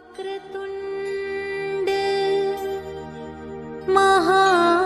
वक्रतुंड महाकाय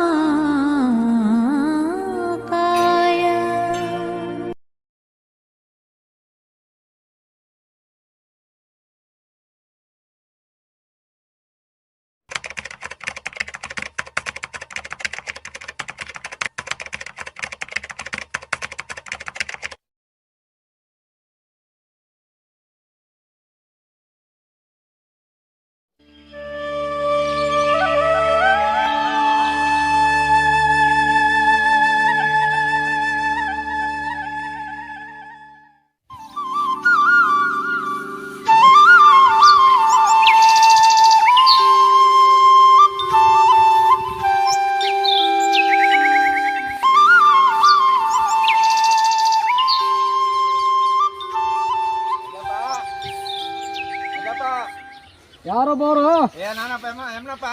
ಯಾರೋ ಬೋರು ಏ ನಾನಪ್ಪ ಎಮ್ನಪ್ಪ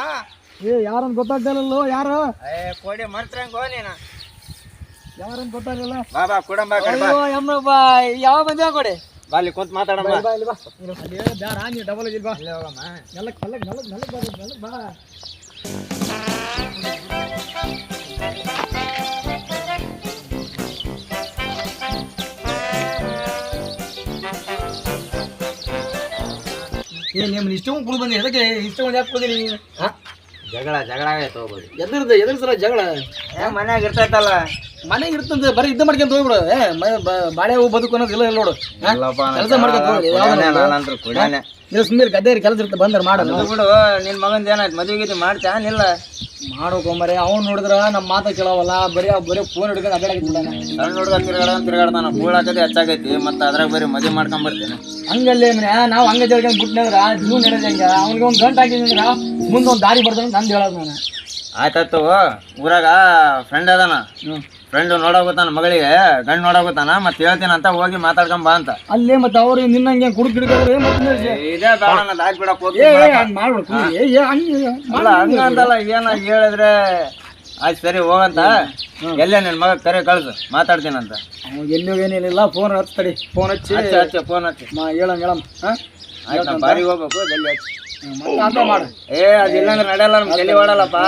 ಯಾರಂತ ಗೊತ್ತಾಗ್ತಿಲ್ಲ ಯಾರು ಕೋಡಿ ಮರ್ತ್ರಂಗೋ ನೀನು ಯಾರಂತ ಗೊತ್ತಾಗಲಿಲ್ಲ ಬಾ ಬಾ ಕುಡಂಬ ಎಮ್ರಪ್ಪ ಯಾವ ಬಂದ ಕೊಡಿ ಬಾಲಿ ಕುಂತ ಮಾತಾಡಮ್ಮ ನೀ ಡಬಲ್ ಆಗಿಲ್ ಬಾ ಇಲ್ಲೇ ಹೋಗಮ್ಮ ನೆಲಕ್ ಬಾ ನಿಮ್ಮನ್ನ ಇಷ್ಟೊಂದು ಕುಳು ಬಂದಿ ಅದಕ್ಕೆ ಇಷ್ಟೊಂದು ಯಾಕೆ ಕುಳಿದಿ ನೀವು ಜಗಳ ಆಗೈತೆ ಹೋಗ್ಬೋದು ಎದ್ರ ಸಲ ಜಗಳ ಮನ್ಯಾಗ ಇರ್ತೈತಲ್ಲ ಮನೆಗೆ ಇರ್ತಂತೆ ಬರೀ ಇದ್ದ ಮಾಡ್ಕೊಂತ ಹೋಗ್ಬಿಡು ಬಾಳೆ ಹೂ ಬದುಕು ಅನ್ನೋದು ಇಲ್ಲ ನೋಡು ಕೆಲಸ ಮಾಡ್ಕೊಂತ ಹೋಗಿ ಸುಮ್ಮನೆ ಗದ್ದೆ ಕೆಲಸ ಇರುತ್ತೆ ಬಂದ್ರೆ ಮಾಡೋದು ಬಿಡು ನಿನ್ ಮಗಂದ ಏನಾಯ್ತು ಮದುವೆ ಮಾಡ್ತಾ ನಿಲ್ಲ ಮಾಡ್ಕೊಂಬರಿ ಅವ್ನು ನೋಡಿದ್ರ ನಮ್ಮ ಮಾತ ಕೇಳವಲ್ಲ ಬರೀ ಫೋನ್ ಹಿಡ್ಕೊಂಡು ಅಡ್ಡಾಡಿದ್ಬಿಡ ಸಣ್ಣ ಹುಡುಗ ತಿರ್ಗಾಡ್ತಾನ ಕೂಳಾಕದೆ ಹೆಚ್ಚಾಗೈತಿ ಮತ್ತೆ ಅದ್ರಾಗ ಬರೀ ಮದುವೆ ಮಾಡ್ಕೊಂಡ್ ಬರ್ತೀನಿ ಹಂಗಲ್ಲೇ ನಾವು ಹಂಗ ಜಲ್ಕೊಂಡು ಬಿಟ್ನಂದ್ರ ಜೀವ ನಡೆದಂಗ ಅವ್ನಿಗೆ ಒಂದು ಗಂಟು ಹಾಕಿದ್ರ ಮುಂದೆ ಒಂದು ದಾರಿ ಬರ್ತಾನೆ ನಂದು ಹೇಳೋದು ನಾನು ಆಯ್ತಾಯ್ತು ಊರಾಗ ಫ್ರೆಂಡ್ ಅದಾನ ಫ್ರೆಂಡ್ ನೋಡೋಗುತ್ತಾನ ಮಗಳಿಗೆ ಗಂಡು ನೋಡೋಗುತ್ತಾನ ಮತ್ತೆ ಹೇಳ್ತೀನಿ ಅಂತ ಹೋಗಿ ಮಾತಾಡ್ಕೊಂಡ್ ಬಾ ಅಂತ ಅಲ್ಲೇ ಮತ್ತೆ ಅವ್ರು ನಿನ್ನಂಗೆ ಕುಡುಕ್ ಹಿಡ್ಕೊಂಡ್ರೆ ಇದೇ ಬೇಡ ನಾನು ಹಾಕ್ಬಿಡಕ್ ಹೋಗಿ ಮಾಡ್ಬಿಡ್ತು ಅಲ್ಲ ಹಂಗಂತಲ್ಲ ಏನ ಹೇಳಿದ್ರೆ ಆಯ್ತು ಸರಿ ಹೋಗಂತ ಎಲ್ಲೇ ನಿನ್ ಮಗ ಕರೆ ಕಳ್ಸು ಮಾತಾಡ್ತೀನಂತ ಎಲ್ಲಿ ಏನೇನಿಲ್ಲ ಫೋನ್ ಹಚ್ತಡಿ ಫೋನ್ ಹಚ್ಚಿ ಹಚ್ಚ ಫೋನ್ ಹಚ್ಚಿ ಹೇಳಮ್ ಆಯ್ತು ಬಾರಿ ಹೋಗ್ಬೇಕು ಜಲ್ದಿ ಹಚ್ಚಿ ಅಂತ ಮಾಡು ಅದಿಲ್ಲಾಂದ್ರೆ ನಡೆಯಲ್ಲ ನಮ್ ತಲೆ ಓಡಲ್ಲಪ್ಪ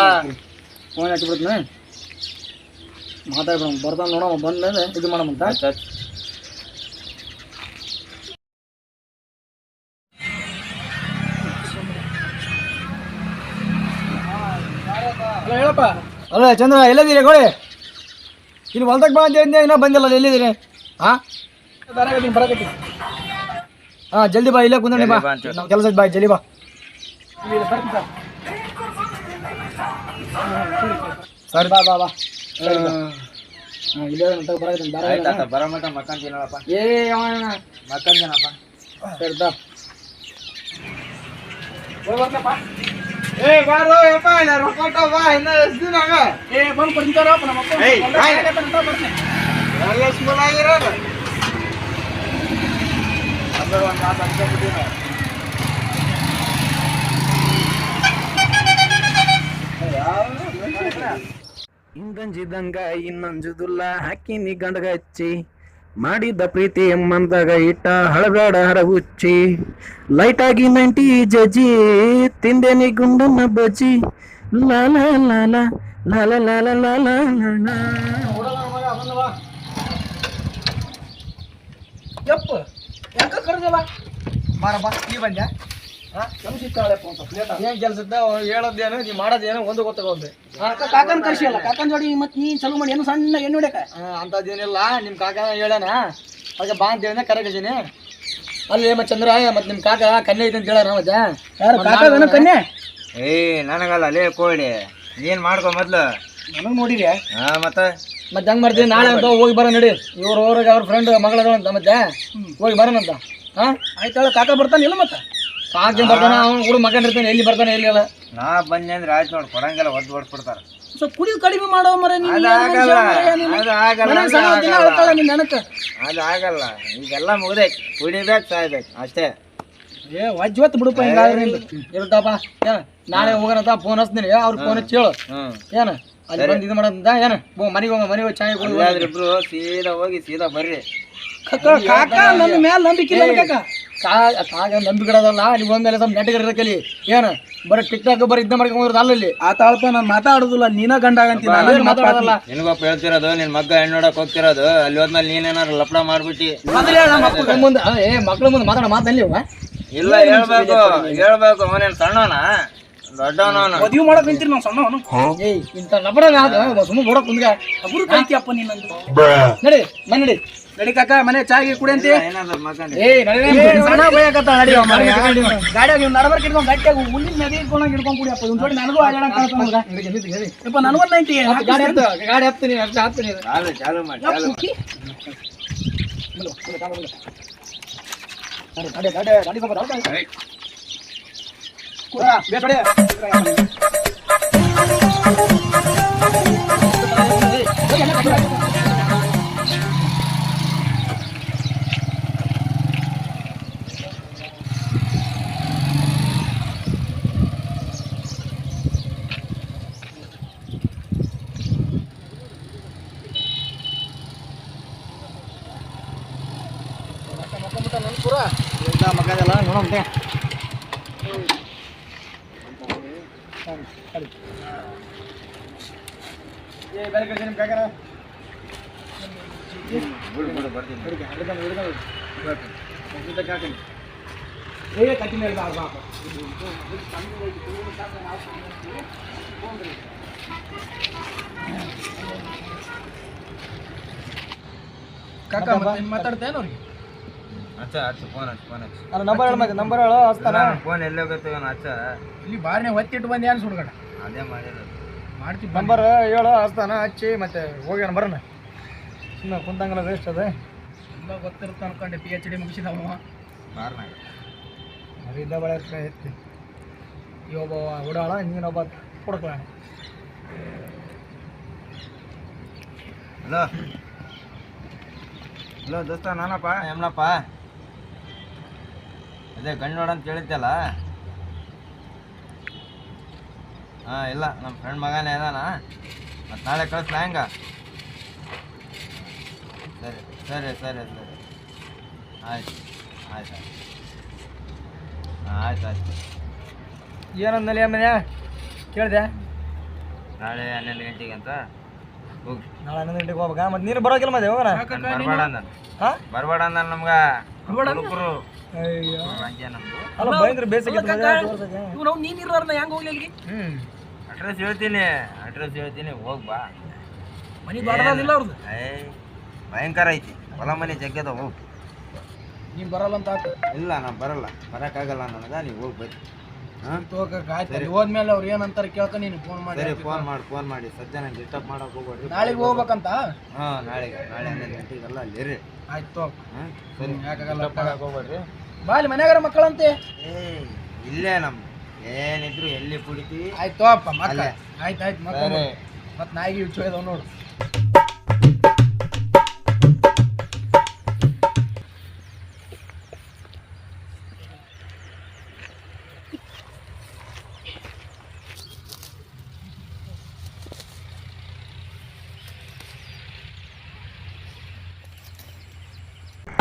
ಫೋನ್ ಹಚ್ಬಿಡ್ತೀನಿ ಮಾತಾಡ್ಬಿಡ ಬರ್ತಾನೆ ನೋಡಮ್ಮ ಬಂದ್ಮೇಲೆ ಇದು ಮಾಡಮಂತ ಹೇಳಪ್ಪ ಅಲ್ಲ ಚಂದ್ರ ಎಲ್ಲಿದ್ದೀರಿ ಗೋಳಿ ಇಲ್ಲಿ ಹೊಲ್ದಾಗ ಬಾ ಅಂತ ಇನ್ನೂ ಬಂದಿಲ್ಲ ಎಲ್ಲಿದ್ದೀರಿ ಬರಕತ್ತಿ ಜಲ್ದಿ ಬಾ ಇಲ್ಲೇ ಕುಂದ್ರಿ ಬಾ ನಾವು ಕೆಲಸದ ಬಾ ಜಲ್ದಿ ಬಾ ಸರಿ ಬಾ ಬಾ ಬಾ ಇಲ್ಲೇ ಬರೋ ಮಟ್ಟ ಮಕ್ಕಂತೀನಪ್ಪ ಮಕ್ಕಂತೀನಪ್ಪ ಸರಿ ಬಾ ಬಂದು ಕೊಡ್ತಾರಪ್ಪ ನಮ್ಮ ಹಿಂಗಂಜಿದಂಗ ಇನ್ನಂಜುದುಲ್ಲ ಹಾಕಿನಿ ಗಂಡಗ ಹಚ್ಚಿ ಮಾಡಿದ್ದ ಪ್ರೀತಿ ಮಂದಾಗ ಇಟ್ಟ ಹಳಬೇಡ ಹರಗುಚ್ಚಿ ಲೈಟಾಗಿ 90 ಜಜ್ಜಿ ತಿಂದೇನಿ ಗುಂಡನ್ನ ಬಜ್ಜಿ ಲಾಲ ಲಾಲ ಲಾಲ ಲಾಲ ಲಾಲ ಯಪ್ಪ ಯಾಕ ಕರ್ದಲ್ಲ ಬಾರಪ್ಪ ನೀ ಬಂದ್ಯಾ ಏನ್ ಕೆಲಸ ಹೇಳೋದೇನು ನೀ ಮಾಡೋದೇನು ಒಂದು ಗೊತ್ತಾಗೋದು ಕಾಕನ್ ಕರ್ಸಿಯಲ್ಲ ಕಾಕನ್ ಜೋಡಿ ಮತ್ ನೀ ಚಲೋ ಮಾಡಿ ಏನು ಸಣ್ಣ ಏನು ನೋಡಕ ಅಂತದೇನಿಲ್ಲ ನಿಮ್ ಕಾಕ ಹೇಳ್ಯಾನ ಅದಕ್ಕೆ ಬಾ ಅಂತ ಹೇಳಿದ ಕರೆಗಜೀನಿ ಅಲ್ಲಿ ಮತ್ತೆ ಚಂದ್ರ ಮತ್ತೆ ನಿಮ್ ಕಾಕ ಕನ್ಯೆ ಐತೆ ಅಂತ ಹೇಳ್ಯಾರ ಮತ್ತೆ ಯಾರು ಕಾಕ ಕನ್ಯೆ ನನಗಲ್ಲ ಅಲ್ಲೇ ಕೋಡಿ ನೀನ್ ಮಾಡ್ಕೊ ಮೊದ್ಲು ನನಗ್ ನೋಡಿರಿ ಮತ್ತೆ ಹೆಂಗ್ ಮಾಡ್ತೀವಿ ನಾಳೆ ಅಂತ ಹೋಗಿ ಬರೋ ನಡಿ ಇವ್ರ ಊರಿಗೆ ಅವ್ರ ಫ್ರೆಂಡ್ ಮಗಳಂತ ಮತ್ತೆ ಹೋಗಿ ಬರೋಣಂತ ಆಯ್ತಾಳ ಕಾಕ ಬರ್ತಾನೆ ಇಲ್ಲ ಮತ್ತೆ ಕಾಕ ಬರ್ತಾನ ಅವ್ನು ಕೂಡ ಮಗನಿರ್ತಾನೆ ಎಲ್ಲಿ ಬರ್ತಾನೆ ಎಲ್ಲಿ ಅಲ್ಲ ನಾ ಬಂದೆ ಅಂದ್ರೆ ಆಯ್ತು ನೋಡಿ ಕೊಡಂಗೆಲ್ಲ ಒದ್ದು ಹೊಡ್ಸ್ಬಿಡ್ತಾರ ಸ್ವಲ್ಪ ಕುಡಿದು ಕಡಿಮೆ ಮಾಡೋ ಮರ ಅದು ಆಗಲ್ಲ ಈಗೆಲ್ಲ ಮುಗ್ದೈತಿ ಕುಡಿಬೇಕು ಸಾಯ್ಬೇಕು ಅಷ್ಟೇ ವಜ್ವತ್ ಬಿಡುಪ್ಪ ಹಿಂಗಾದ್ರೆ ಇರುತ್ತಪ್ಪ ನಾಳೆ ಹೋಗೋಣಂತ ಫೋನ್ ಹಚ್ತೀನಿ ಅವ್ರ ಫೋನ್ ಹಚ್ಚಿ ಹೇಳು ಏನ ಅಲ್ಲಿ ಬಂದು ಇದು ಮಾಡಂತ ಏನ ಮನೆಗೆ ಹೋಗಿ ಚಾಯ್ ಇಬ್ರು ಸೀದಾ ಹೋಗಿ ಸೀದಾ ಬರ್ರಿ ಕಾಕ ನನ್ನ ಮೇಲೆ ನಂಬಿಕೆ ಇಲ್ಲ ಕಾಕ ಕಾಗ ನಂಬಿಗಿಡೋದಲ್ಲ ಅಲ್ಲಿ ಒಂದ್ಮೇಲೆ ಸ್ವಲ್ಪ ನೆಟ್ಟಗಿರ ಕಲಿ ಏನು ಬರೀ ಟಿಕ್ಟಾಕ್ ಬರೀ ಇದ್ದ ಮಾಡ್ಕೊಂಡ್ರದ್ದು ಅಲ್ಲಿ ಆತಾಳಪ್ಪ ನಾನು ಮಾತಾಡೋದಿಲ್ಲ ನೀನ ಗಂಡ ಆಗಂತಿ ಏನು ಮಾತಾಡೋದಲ್ಲ ನಿನಗೊಬ್ಬ ಹೇಳ್ತಿರೋದು ನಿನ್ ಮಗ್ಗ ಹೆಣ್ಣು ನೋಡಕ್ ಹೋಗ್ತಿರೋದು ಅಲ್ಲಿ ಹೋದ್ಮೇಲೆ ನೀನೇನಾರು ಲಪಡ ಮಾಡ್ಬಿಟ್ಟಿ ಮಕ್ಳ ಮುಂದೆ ಮಕ್ಳ ಮುಂದೆ ಮಾತಲ್ಲಿ ಇಲ್ಲ ಹೇಳ್ಬೇಕು ಅವನೇನ್ ಸಣ್ಣವನ ದೊಡ್ಡವನವನ ಮದುವೆ ಮಾಡಕ್ ನಿಂತಿರಿ ನಾವು ಸಣ್ಣವನು ಏಯ್ ಇಂಥ ನಬರ ಸುಮ್ಮನೆ ಬರೋಕ್ ಮುಂದೆ ಅಬ್ರು ಕೈತಿಯಪ್ಪ ನೀನಂದು ನಡಿ ಮನೆ ನಡಿ ನಡಿ ಕಾಕ ಮನೆ ಚಾಗಿ ಕುಡಿಯಂತಿ ಏನಾದ್ರು ಮಾತಾಡಿ ಸಣ್ಣ ಭಯಕತ್ತ ನಡಿ ಗಾಡಿಯಾಗ ನೀವು ನಡಬರ್ಕ ಇಟ್ಕೊಂಡು ಗಟ್ಟಿಯಾಗ ಹುಲ್ಲಿನ ನದಿ ಇಟ್ಕೊಂಡಂಗೆ ಇಟ್ಕೊಂಡು ಕುಡಿಯಪ್ಪ ಇವ್ನ ಜೋಡಿ ನನಗೂ ಆಡೋಣ ಕಾಣ್ತಾನಪ್ಪ ನನಗೂ 90 ಗಾಡಿ ಹತ್ತೀನಿ ಅಷ್ಟೇ ಹತ್ತೀನಿ ಚಾಲು ಮಾಡಿ ಗಾಡಿ ಸ್ವಲ್ಪ ಮಗದಲ್ಲ ನೋಡಂತೆ ಕಾಕ ಮಾತಾಡ್ತೇನು ಅವ್ರಿಗೆ ನಂಬರ್ ಹೇಳ ಮತ್ತೆ ನಂಬರ್ ಹೇಳು ಹಚ್ತಾನ ಫೋನ್ ಎಲ್ಲಿ ಹೋಗುತ್ತೆ ಹಚ್ಚ ಇಲ್ಲಿ ಬಾರಿನೇ ಒತ್ತಿಟ್ಟು ಬಂದು ಏನು ಸುಡ್ಗಡ ಅದೇ ಮಾಡಿರೋದು ಮಾಡ್ತೀವಿ ನಂಬರ್ ಹೇಳು ಹಚ್ತಾನ ಹಚ್ಚಿ ಮತ್ತೆ ಹೋಗ್ಯಾನ ಬರೋಣ ಸುಮ್ಮನೆ ಕುಂತಂಗಲ್ಲ ವೇಸ್ಟ್ ಅದ ಎಲ್ಲ ಗೊತ್ತಿರುತ್ತೆ ಅನ್ಕೊಂಡೆ PhD ಮುಗಿಸಿದವ ಬಾರ್ನಾಗ ಅದಿದ್ದ ಬಳೆ ಎತ್ತಿ ಇವೊಬ್ಬ ಓಡಾಳ ನೀನೊಬ್ಬ ಕೊಡ್ಕೊಳ್ಳೋಣ ಹಲೋ ಹಲೋ ದೋಸ್ತ ನಾನಪ್ಪ ಯಮ್ನಪ್ಪ ಅದೇ ಗಂಡು ನೋಡಂತ ಕೇಳಿದ್ದಲ್ಲ ಹಾಂ ಇಲ್ಲ ನಮ್ಮ ಫ್ರೆಂಡ್ ಮಗನೇ ಇದಾನ ಮತ್ತು ನಾಳೆ ಕಳಿಸ್ಲಾ ಹೆಂಗ ಸರಿ ಸರಿ ಸರಿ ಸರಿ ಆಯ್ತು ಆಯ್ತು ಹಾಂ ಆಯ್ತು ಆಯ್ತು ಏನಂದಲ್ಲಿ ಮನೆ ಕೇಳಿದೆ ನಾಳೆ 11 ಗಂಟೆಗೆ ಅಂತ ಹೋಗಿ ನಾಳೆ 11 ಗಂಟೆಗೆ ಹೋಗ್ಬೇಕಾ ಮತ್ತೆ ನೀನು ಬರೋಕಿಲ್ಲ ಮತ್ತೆ ಹೋಗೋಣ ಬರಬೇಡ ಅಂದ ಹಾಂ ಬರಬೇಡ ಅಂದ ನಮ್ಗೆ ಹುಡುಗರು ಅಯ್ಯೋ ಹಂಗೆ ನಮ್ದು ಅಲ್ಲ ಭಯಂಕರ ಬೇಸಿಗೆ ನಾವು ನೀನಿರೋರ್ನ ಹೆಂಗೆ ಹೋಗ್ಲಿ ಅಲ್ಲಿಗೆ ಅಡ್ರೆಸ್ ಹೇಳ್ತೀನಿ ಹೋಗಿ ಬಾ ಮನೆ ಬಾಡದಿಲ್ಲ ಅವ್ರದ್ದು ಏಯ್ ಭಯಂಕರ ಐತಿ ಹೊಲ ಮನೆ ಜಗ್ಗದ ಹೋಗಿ ನೀನು ಬರಲ್ಲ ಅಂತ ಆತು ಇಲ್ಲ ನಾನು ಬರೋಕ್ಕಾಗಲ್ಲ ನನಗೆ ನೀವು ಹೋಗಿ ಬರ್ರಿ ಹಾಂ ಆಯ್ತು ಹೋದ್ಮೇಲೆ ಅವ್ರು ಏನಂತಾರೆ ಕೇಳ್ತಾ ನೀನು ಫೋನ್ ಮಾಡಿ ಸರಿ ಫೋನ್ ಮಾಡಿ ಸದ್ಯ ನಂಗೆ ಡಿಸ್ಟರ್ಬ್ ಮಾಡೋಕೆ ಹೋಗ್ಬೇಡ್ರಿ ನಾಳೆಗೆ ಹೋಗ್ಬೇಕಂತ ಹಾಂ ನಾಳೆ 11 ಗಂಟೆಗೆಲ್ಲ ಅಲ್ಲಿ ಇರ್ರಿ ಆಯ್ತು ಹಾಂ ಸರಿ ಯಾಕಾಗಲ್ಲ ಮಾಡೋಕೆ ಹೋಗ್ಬೇಡ್ರಿ ಬಾಲಿ ಮನ್ಯಾಗಾರ ಮಕ್ಕಳಂತೆ ಏಯ್ ಇಲ್ಲೇ ನಮ್ದು ಏನಿದ್ರು ಎಲ್ಲಿ ಕುಡಿತೀವಿ ಆಯ್ತು ಅಪ್ಪ ಮಕ್ಕ ಅಲ್ಲೇ. ಆಯ್ತು ಮತ್ತೆ ಮತ್ತೆ ನಾಯಿಗೆ ಹುಚ್ಚು ಇದಾವ ನೋಡು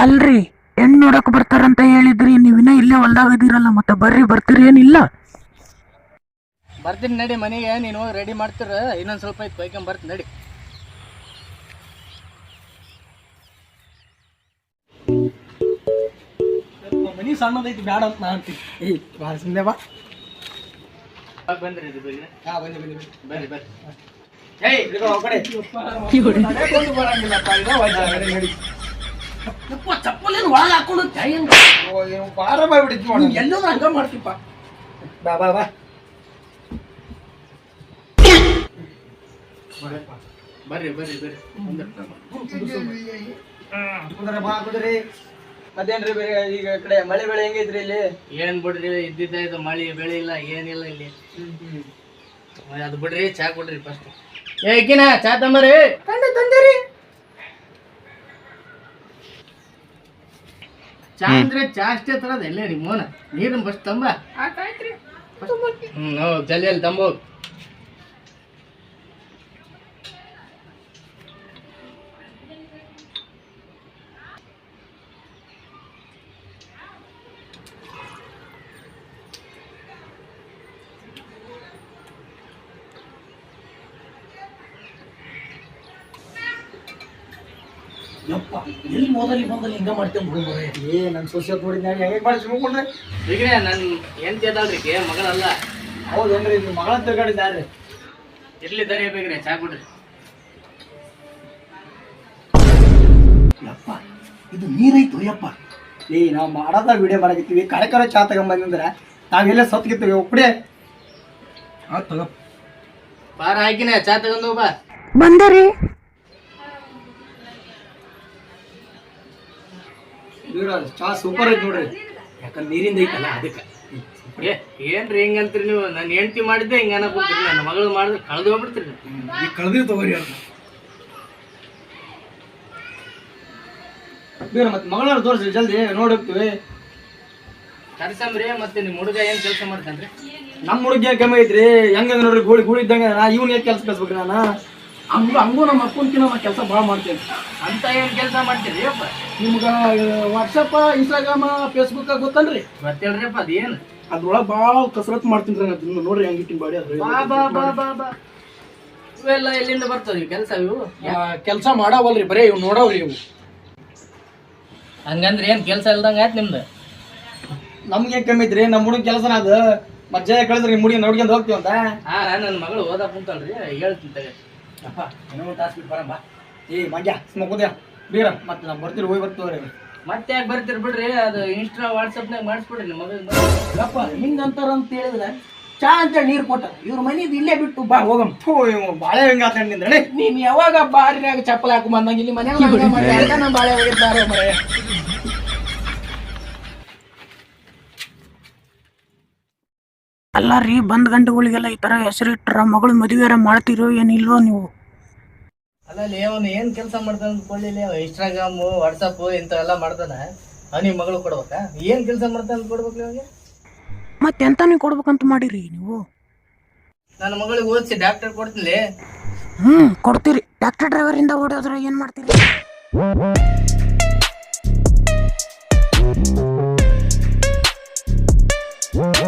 ಅಲ್ರಿ ಹೆಣ್ಣು ನೋಡಕ್ ಬರ್ತಾರಂತ ಹೇಳಿದ್ರಿ ನೀವಿನ್ನ ಇಲ್ಲೇ ಹೊಲ್ದಾಗದಿರಲ್ಲ ಮತ್ತೆ ಬರ್ತೀರಿ ಏನಿಲ್ಲ ಬರ್ತೀನಿ ನಡಿ ಮನೆಗೆ ನೀನು ರೆಡಿ ಮಾಡ್ತೀರ ಇನ್ನೊಂದು ಸ್ವಲ್ಪ ಐತೆ ಬೈಕೊಂಡ್ ಬರ್ತೀನಿ ನಡಿ ಮನಿ ಸಣ್ಣದೈತಿ ಬ್ಯಾಡ ಅಂತ ನಾ ಅಂತೀನಿ ಏಯ್ ಭಾಳ ಸುಮ್ಮನೆ ಬಾ ಬಂದ್ರಿ ಹಾಂ ಬರ್ರಿ ಏಯ್ ಆ ಕಡೆ ನಡೆಕೊಂಡು ಬರಂಗಿಲ್ಲಪ್ಪ ನಡಿ ಯಪ್ಪ ಚಪ್ಪಲೇನು ಒಳಗೆ ಹಾಕೊಂಡು ಭಾರ ಮಾಡಿಬಿಟ್ಟಿತ್ತು ನೋಡಿ ಎಲ್ಲೂ ಹಂಗ ಮಾಡ್ತೀಪ್ಪ ಬಾ ಬಾ ಬಾ ಬರ್ರಿ ಕುದುರೆ ಮತ್ತೇನ್ರಿ ಬೇರೆ ಈಗ ಕಡೆ ಮಳೆ ಬೆಳೆ ಹೆಂಗೈತ್ರಿ ಇಲ್ಲಿ ಏನ್ ಬಿಡ್ರಿ ಇದ್ದಿದ್ದ ಮಳಿ ಬೆಳೆ ಇಲ್ಲ ಏನಿಲ್ಲ ಇಲ್ಲಿ ಅದು ಬಿಡ್ರಿ ಚಾ ಕೊಡ್ರಿ ಫಸ್ಟ್ ಏಕಿನ ಚಾ ತಂಬರಿ ತಂದಿರಿ ಚಾ ಅಂದ್ರೆ ಚಾ ಅಷ್ಟೇ ತರದ ಎಲ್ಲೇ ನಿಮ್ಮೋನ ನೀರಿನ ಫಸ್ಟ್ ತಂಬ ಜಲ್ದಿ ಅಲ್ಲಿ ತಂಬೋಗ್ ಯಪ್ಪ ಎಲ್ಲಿ ಮೊದಲಿಗೆ ಬಂದಲ್ಲಿ ಹಿಂಗ ಮಾಡ್ತೇವೆ ಹುಡುಗರೇ. ನನ್ನ ಸೊಸೆ ನೋಡಿದ್ ನಾನು ಹೆಂಗೆ ಮಾಡಿ ಸುಮ್ಕೊಂಡ್ರೆ ಈಗ್ರೆ ನನ್ನ ಹೆಂಡತಿ ಅದಲ್ರಿ ಮಗಳಲ್ಲ. ಹೌದೇನ್ರಿ ನೀವು ಮಗಳ ತಿರ್ಗಾಡಿದ್ದಾರ್ರಿ. ಇರ್ಲಿ ದರಿ ಬೇಕ್ರಿ ಚಾ ಕೊಡ್ರಿ. ಯಪ್ಪ ಇದು ನೀರೈತು ಯಪ್ಪ. ನಾವು ಮಾಡದ ವಿಡಿಯೋ ಮಾಡಕತ್ತೀವಿ, ಕರೆ ಚಾ ತಗೊಂಬಂದ್ರೆ ನಾವೆಲ್ಲ ಸತ್ಗಿತ್ತೀವಿ ಒಬ್ಬಡೇ. ತಗೋ ಪಾರ ಹಾಕಿನ ಚಾ ತಗೊಂಡು ಬಾ. ಬಂದರಿ. ಚಾ ಸೂಪರ್ ಐತಿ ನೋಡ್ರಿ. ಯಾಕಂದ್ರೆ ನೀರಿಂದ ಐತಲ್ಲ ಅದಕ್ಕೆ. ಏನ್ರಿ ಹಿಂಗಂತೀರಿ ನೀವು? ನನ್ನ ಹೆಂಡತಿ ಮಾಡಿದ್ದೆ ಹಿಂಗ ಅನ್ನಕ್ ಹೋಗ್ತೀರಿ, ನನ್ನ ಮಗಳು ಮಾಡಿದ್ರೆ ಕಳೆದು ಹೋಗ್ಬಿಡ್ತೀರಿ. ಈಗ ಕಳೆದಿವಿ ತಗೋರಿ ಅಂತ. ಮತ್ತೆ ಮಗಳನ್ನ ತೋರಿಸ್ರಿ ಜಲ್ದಿ ನೋಡಿ ಹೋಗ್ತೀವಿ. ಕರ್ಸಂಬ್ರಿ. ಮತ್ತೆ ನಿಮ್ಮ ಹುಡುಗ ಏನ್ ಕೆಲಸ ಮಾಡ್ತಾನ್ರಿ? ನಮ್ಮ ಹುಡುಗಿ ಕಮ್ಮಿ ಐತ್ರಿ, ಹೆಂಗ ನೋಡ್ರಿ ಗೂಳಿ ಗೂಳಿ ಇದ್ದಂಗ. ಇವ್ನ ಕೆಲಸ ಕಳ್ಸ್ಬೇಕ್ರಿ ನಾನು. ಹಂಗೂ ನಮ್ಮ ಅಪ್ಪನ್ಕಿನ ನಾ ಕೆಲಸ ಭಾಳ ಮಾಡ್ತೇನೆ. ಅಂತ ಏನ್ ಕೆಲಸ ಮಾಡ್ತೀರಿ ಅಪ್ಪ? ನಿಮ್ಗೆ ವಾಟ್ಸಪ್, ಇನ್ಸ್ಟಾಗ್ರಾಮ್, ಫೇಸ್ಬುಕ್ ಗೊತ್ತಲ್ರಿ? ಗೊತ್ತಿಲ್ರಿ ಅಪ್ಪ ಅದೇನು? ಅದ್ರೊಳಗೆ ಭಾಳ ಕಸರತ್ತು ಮಾಡ್ತೀನಿ ರೀ ನಾನು. ನೋಡ್ರಿ ಹೆಂಗಿಟ್ಟಿನ ಬಾಡಿ ಅದು. ಬಾ ಬಾ ಬಾ ಬಾ ಬಾ. ಇವೆಲ್ಲ ಎಲ್ಲಿಂದ ಬರ್ತದೆ ಇವು ಕೆಲಸ? ಇವು ಕೆಲಸ ಮಾಡಾವಲ್ರಿ, ಬರೀ ಇವ್ ನೋಡವ್ರಿ ಇವು. ಹಂಗಂದ್ರೆ ಏನ್ ಕೆಲಸ ಇಲ್ದಂಗ ಆಯ್ತು ನಿಮ್ದು? ನಮ್ಗೆ ಕಮ್ಮಿ ಐತ್ರಿ, ನಮ್ಮ ಹುಡುಗ ಕೆಲಸನ ಅದು. ಮಜ್ಜೆ ಕಳಿದ್ರಿ ನಿಮ್ಮ ಹುಡುಗಿ ನೋಡ್ಕೊಂಡು ಹೋಗ್ತೀವಿ ಅಂತ. ನನ್ನ ಮಗಳು ಓದಾ ಕುಂತಲ್ರಿ, ಹೇಳ್ತೀನಿ ತಗ. ಅಪ್ಪ ಇನ್ನೊಂದು ತಾಸು ಬಿಟ್ಟು ಬರಮ್ಮ. ಮಂಗ್ಯ ಸ್ಮೋಕುದ್ಯಾ ಬೀರ ಮತ್ತೆ ನಾವು ಬರ್ತೀರಿ, ಹೋಗಿ ಬರ್ತೀವ್ರಿ. ಮತ್ತೆ ಯಾಕೆ ಬರ್ತೀರಿ ಬಿಡ್ರಿ, ಅದು ಇನ್ಸ್ಟಾ ವಾಟ್ಸಪ್ನಾಗ ಮಾಡಿಸ್ಬಿಡ್ರಿ ನಿಮ್ಮ ಮಗಳಿಗೆ. ಅಪ್ಪ ಹಿಂಗಂತಾರ ಅಂತ ಹೇಳಿದ್ರೆ ಚಾ ಅಂತೇಳಿ ನೀರು ಕೊಟ್ಟ ಇವ್ರ ಮನೆದು ಇಲ್ಲೇ ಬಿಟ್ಟು ಬಾ ಹೋಗಮ್. ಬಾಳೆ ಹೆಂಗ ಆತಂದ್ರೆ ನೀನ್ ಯಾವಾಗ ಬಾರಿನಾಗ ಚಪ್ಪಲ್ ಹಾಕು ಬಂದಂಗ ಇಲ್ಲಿ ಮನೆ ನಮ್ಮ ಬಾಳೆ ಹೋಗಿದ್ದಾರೆ ಮರೆ. ಅಲ್ಲ ರೀ, ಬಂದ್ ಗಂಡುಗಳಿಗೆಲ್ಲ ಈ ತರ ಹೆಸರಿಟ್ರ ಮಗಳು ಮದುವೆಯಾರ ಮಾಡ್ತಿರೋ ಏನಿಲ್ವೋ ನೀವು? ಅಲ್ಲ ಅವನು ಏನ್ ಕೆಲಸ ಮಾಡ್ತಾನ ಅಂದ್ಕೊಳ್ಳಿಲ್ಲ. ಇನ್ಸ್ಟಾಗ್ರಾಮ್, ವಾಟ್ಸಪ್ ಇಂಥವೆಲ್ಲ ಮಾಡ್ತಾನ. ನಿಮ್ಮ ಮಗಳು ಕೊಡ್ಬೇಕಾ? ಏನ್ ಕೆಲಸ ಮಾಡ್ತಾನ ಅಂತ ಕೊಡ್ಬೇಕು ನಿಮಗೆ? ಮತ್ತೆಂತ ನೀವು ಕೊಡ್ಬೇಕಂತ ಮಾಡಿರಿ ನೀವು? ನನ್ನ ಮಗಳಿಗೆ ಓದಿಸಿ ಡಾಕ್ಟರ್ ಕೊಡ್ತೀನಿ. ಕೊಡ್ತೀರಿ. ಟ್ಯಾಕ್ಟರ್ ಡ್ರೈವರ್ ಇಂದ ಓಡೋದ್ರೆ ಏನ್ ಮಾಡ್ತೀರಿ?